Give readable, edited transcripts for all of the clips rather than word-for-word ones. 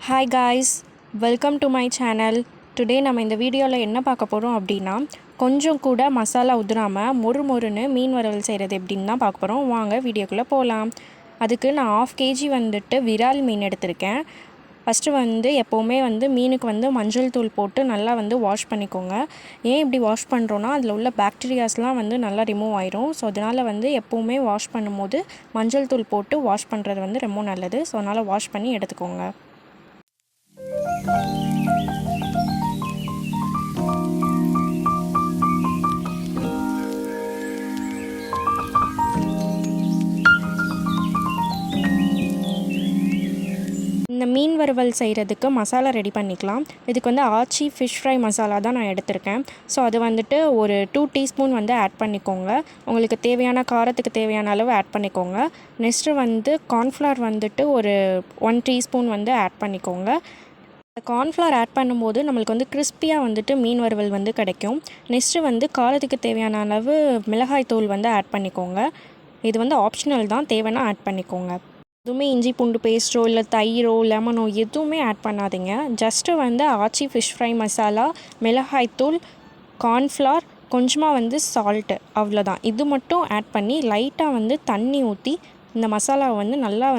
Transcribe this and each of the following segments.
Hi guys, welcome to my channel. Today நம்ம இந்த வீடியோவில் என்ன பார்க்க போகிறோம் அப்படின்னா கொஞ்சம் கூட மசாலா உதிராமல் மொறுன்னு மீன் வறுவல் செய்கிறது எப்படின்னு தான் பார்க்க போகிறோம். வாங்க வீடியோக்குள்ளே போகலாம். அதுக்கு நான் 1/2 kg வந்துட்டு விரால் மீன் எடுத்திருக்கேன். ஃபஸ்ட்டு எப்போவுமே மீனுக்கு மஞ்சள் தூள் போட்டு நல்லா வாஷ் பண்ணிக்கோங்க. ஏன் இப்படி வாஷ் பண்ணுறோன்னா அதில் உள்ள பாக்டீரியாஸ்லாம் நல்லா ரிமூவ் ஆயிரும். ஸோ அதனால் எப்போவுமே வாஷ் பண்ணும்போது மஞ்சள் தூள் போட்டு வாஷ் பண்ணுறது ரொம்ப நல்லது. ஸோ அதனால் வாஷ் பண்ணி எடுத்துக்கோங்க. இந்த மீன் வறுவல் செய்கிறதுக்கு மசாலா ரெடி பண்ணிக்கலாம். இதுக்கு ஆச்சி ஃபிஷ் ஃப்ரை மசாலா தான் நான் எடுத்திருக்கேன். ஸோ அது ஒரு 2 டீஸ்பூன் ஆட் பண்ணிக்கோங்க. உங்களுக்கு தேவையான காரத்துக்கு தேவையான அளவு ஆட் பண்ணிக்கோங்க. நெக்ஸ்ட்டு கார்ன்ஃப்ளவர் ஒரு 1 டீஸ்பூன் ஆட் பண்ணிக்கோங்க. கார்ன்ஃப்ளவர் ஆட் பண்ணும்போது நம்மளுக்கு கிறிஸ்பியாக மீன் வறுவல் கிடைக்கும். நெக்ஸ்ட்டு காரத்துக்கு தேவையான அளவு மிளகாய் தூள் ஆட் பண்ணிக்கோங்க. இது ஆப்ஷனல் தான், தேவைன்னா ஆட் பண்ணிக்கோங்க. எதுவுமே இஞ்சி பூண்டு பேஸ்ட்டோ இல்லை தயிரோ லெமனோ எதுவுமே ஆட் பண்ணாதீங்க. ஜஸ்ட்டு ஆச்சி ஃபிஷ் ஃப்ரை மசாலா, மிளகாய்த்தூள், கார்ன்ஃப்ளவர், கொஞ்சமாக சால்ட்டு, அவ்வளோதான். இது மட்டும் ஆட் பண்ணி லைட்டாக தண்ணி ஊற்றி இந்த மசாலாவை நல்லா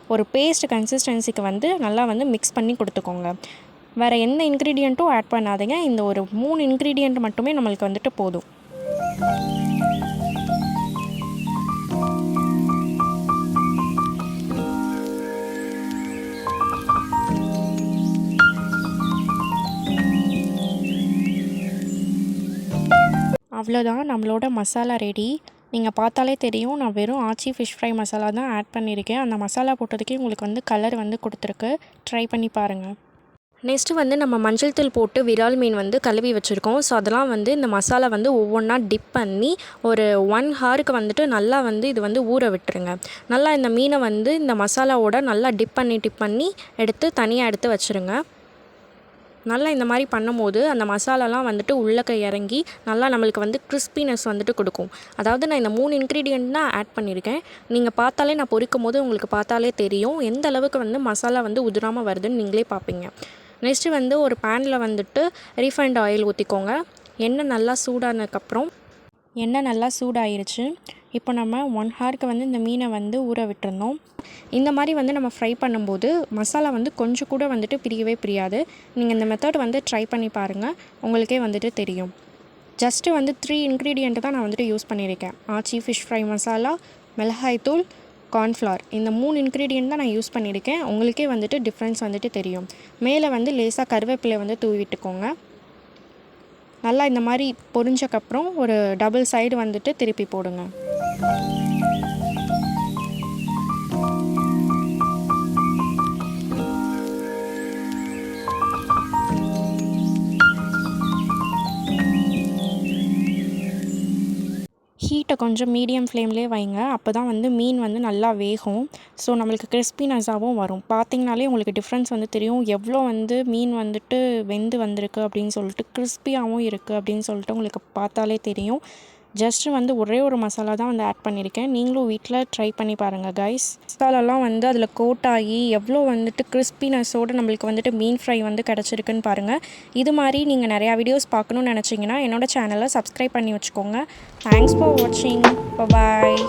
ஒரு பேஸ்ட் கன்சிஸ்டன்சிக்கு நல்லா மிக்ஸ் பண்ணி கொடுத்துக்கோங்க. வேறு எந்த இன்க்ரீடியண்ட்டும் ஆட் பண்ணாதீங்க. இந்த ஒரு 3 இன்க்ரீடியண்ட் மட்டுமே நம்மளுக்கு போதும். அவ்வளோதான், நம்மளோட மசாலா ரெடி. நீங்கள் பார்த்தாலே தெரியும், நான் வெறும் ஆச்சி ஃபிஷ் ஃப்ரை மசாலா தான் ஆட் பண்ணியிருக்கேன். அந்த மசாலா போட்டதுக்கே உங்களுக்கு கலர் கொடுத்துருக்கு. ட்ரை பண்ணி பாருங்கள். நெக்ஸ்ட்டு நம்ம மஞ்சள் தூள் போட்டு விரால் மீன் கழுவி வச்சுருக்கோம். ஸோ அதெல்லாம் இந்த மசாலா ஒவ்வொன்றா டிப் பண்ணி ஒரு 1 ஹாருக்கு நல்லா இது ஊற விட்டுருங்க. நல்லா இந்த மீனை இந்த மசாலாவோட நல்லா டிப் பண்ணி எடுத்து தனியாக எடுத்து வச்சுருங்க. நல்லா இந்த மாதிரி பண்ணும்போது அந்த மசாலாலாம் உள்ளக்க இறங்கி நல்லா நம்மளுக்கு கிறிஸ்பினஸ் கொடுக்கும். அதாவது நான் இந்த 3 இன்க்ரீடியண்ட் தான் ஆட் பண்ணியிருக்கேன். நீங்கள் பார்த்தாலே நான் பொரிக்கும் போது உங்களுக்கு பார்த்தாலே தெரியும் எந்த அளவுக்கு மசாலா உதிராமல் வருதுன்னு நீங்களே பார்ப்பீங்க. நெக்ஸ்ட்டு ஒரு பேனில் ரீஃபைண்ட் ஆயில் ஊற்றிக்கோங்க. எண்ணெய் நல்லா சூடானதுக்கப்புறம் எண்ணெய் நல்லா சூடாயிருச்சு. இப்போ நம்ம 1 ஹாருக்கு இந்த மீனை ஊற விட்டுருந்தோம். இந்த மாதிரி நம்ம ஃப்ரை பண்ணும்போது மசாலா கொஞ்சம் கூட பிரியவே பிரியாது. நீங்கள் இந்த மெத்தட் ட்ரை பண்ணி பாருங்கள், உங்களுக்கே தெரியும். ஜஸ்ட்டு 3 இன்க்ரீடியண்ட்டு தான் நான் யூஸ் பண்ணியிருக்கேன். ஆச்சி ஃபிஷ் ஃப்ரை மசாலா, மிளகாய்த்தூள், கார்ன்ஃப்ளவர், இந்த 3 இன்க்ரீடியண்ட் தான் நான் யூஸ் பண்ணியிருக்கேன். உங்களுக்கே டிஃப்ரென்ஸ் தெரியும். மேலே லேசாக கருவேப்பிலை தூவி விட்டுக்கோங்க. நல்லா இந்த மாதிரி பொரிஞ்சக்கப்புறம் ஒரு டபுள் சைடு திருப்பி போடுங்க. ஹீட்டை கொஞ்சம் மீடியம் ஃப்ளேம்லேயே வைங்க. அப்போ தான் மீன் நல்லா வேகும். ஸோ நம்மளுக்கு கிறிஸ்பினஸாகவும் வரும். பார்த்திங்கனாலே உங்களுக்கு டிஃப்ரென்ஸ் தெரியும். எவ்வளோ மீன் வெந்து வந்திருக்கு அப்படின்னு சொல்லிட்டு, கிறிஸ்பியாகவும் இருக்குது அப்படின்னு சொல்லிட்டு உங்களுக்கு பார்த்தாலே தெரியும். ஜஸ்ட்டு ஒரே ஒரு மசாலா தான் ஆட் பண்ணியிருக்கேன். நீங்களும் வீட்டில் ட்ரை பண்ணி பாருங்கள் கைஸ். மசாலாலாம் அதில் கோட் ஆகி எவ்வளோ கிறிஸ்பினஸோடு நம்மளுக்கு மீன் ஃப்ரை கிடச்சிருக்குன்னு பாருங்கள். இது மாதிரி நீங்கள் நிறையா வீடியோஸ் பார்க்கணுன்னு நினச்சிங்கன்னா என்னோடய சேனலை சப்ஸ்கிரைப் பண்ணி வச்சுக்கோங்க. தேங்க்ஸ் ஃபார் வாட்சிங். பாய்.